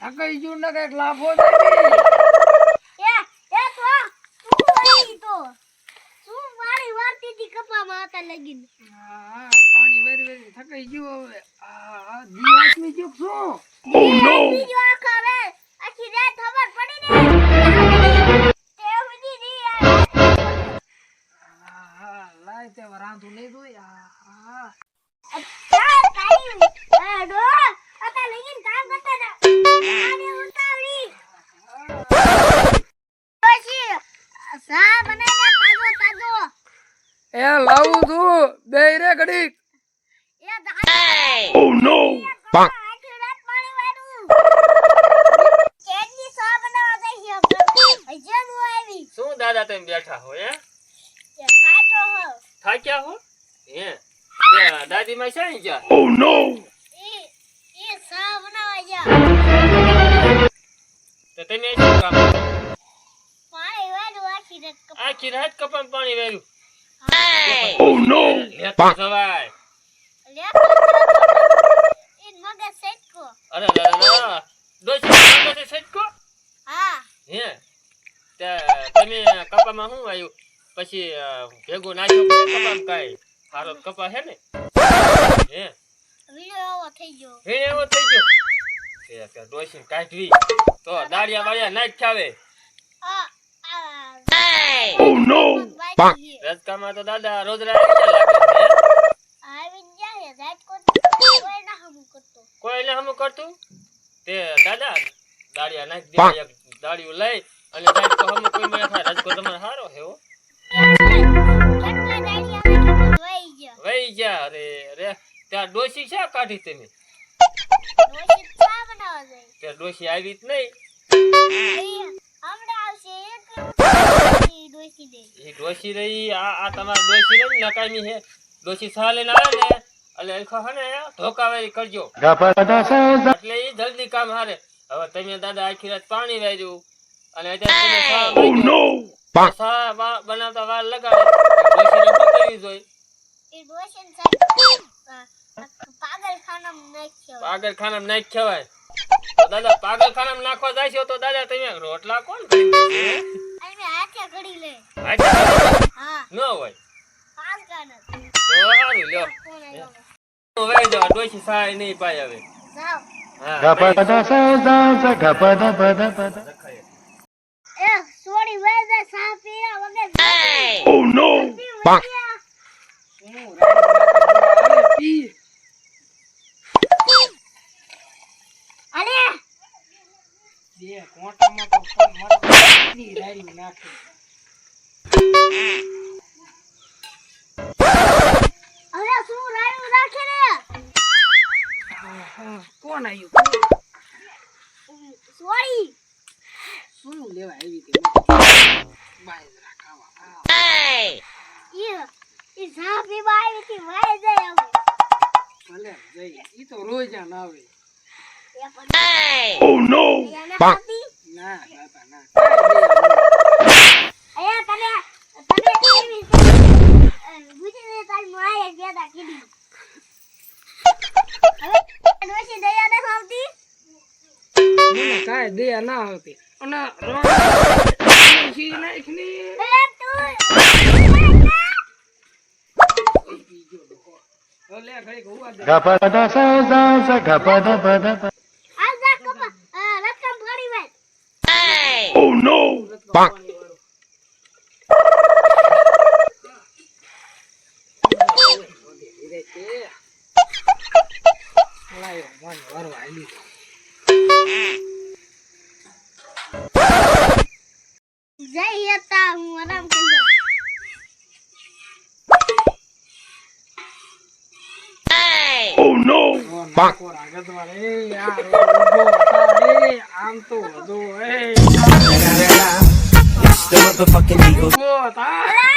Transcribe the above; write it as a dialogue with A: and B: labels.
A: થકાઈ ગયું ને કઈક લાભો પાણી વેરી વેરી થકાઈ ગયું હવે દિવસમી જો શું લાય તે રાંધું નહીં દોય એ લાવું છું બે રે ઘડીક
B: Oh no! Bonk.
C: શું દાદા તમે બેઠા હો હે થાક્યા હો હે દાદી માં છે ગયા
B: Oh no!
C: તો તમે શું કામ આખી રાત કપન પાણી વેર્યું
B: Oh no!
C: લેતો સવાય અરે દોસ્ત સેટકો હે તમે કપામાં શું આવ્યું પછી ભેગું નાખ્યું કપામાં કાઈ સારો કપા હે ને હે એવો થઈ ગયો ડોસી કાઢવી તો દાડિયા બાડિયા નાખ ખાવે
B: Oh no! Bonk.
C: રજકામાં તો દાદા રોજ કોઈ ને હમું કરતું તે દાદા દાડિયા નાખ દે એક દાડિયું લઈ અને રાજકો હમું કોઈ મને થાય રાજકો તમારે સારો હે હો વઈ જા અરે રે ત્યાં ડોસી છે કાઢી તમે ત્યાં ડોસી આવી જ નહીં એ ડોસી રહી આ તમારા ડોસી રહી નકામી હે ડોસી સા લઈને આવે ને એટલે એલખો હે ને ધોકાવારી કરજો એટલે એ જલ્દી કામ હારે હવે તમે દાદા આખી રાત પાણી વાર્યું અને અત્યારે સા બનાવતા વાર લગાડે ડોસીને શું કરવી જોઈએ પાગલખાનામાં નાખ ખવાય દાદા પાગલખાનામાં નાખવા જાય છે તો દાદા તમે રોટલા કોણ કરી દેશે ન હોય તો સારું લ્યો હવે જાવ ડોસી સહાય નહીં પાય હવે
B: Oh no! Bonk.
A: કોણ આવ્યું શું લેવા આવી હતી બાય ખાવા ભલે જઈ ઈ તો રોજ ના આવે
B: Oh no! Bonk.
A: ના બાપા ના કાઈ દયા ના આવતી અને
B: Oh no! Bonk. Oh no! Bonk.
A: આમ તો વધુ
D: It's the motherfucking Eagle.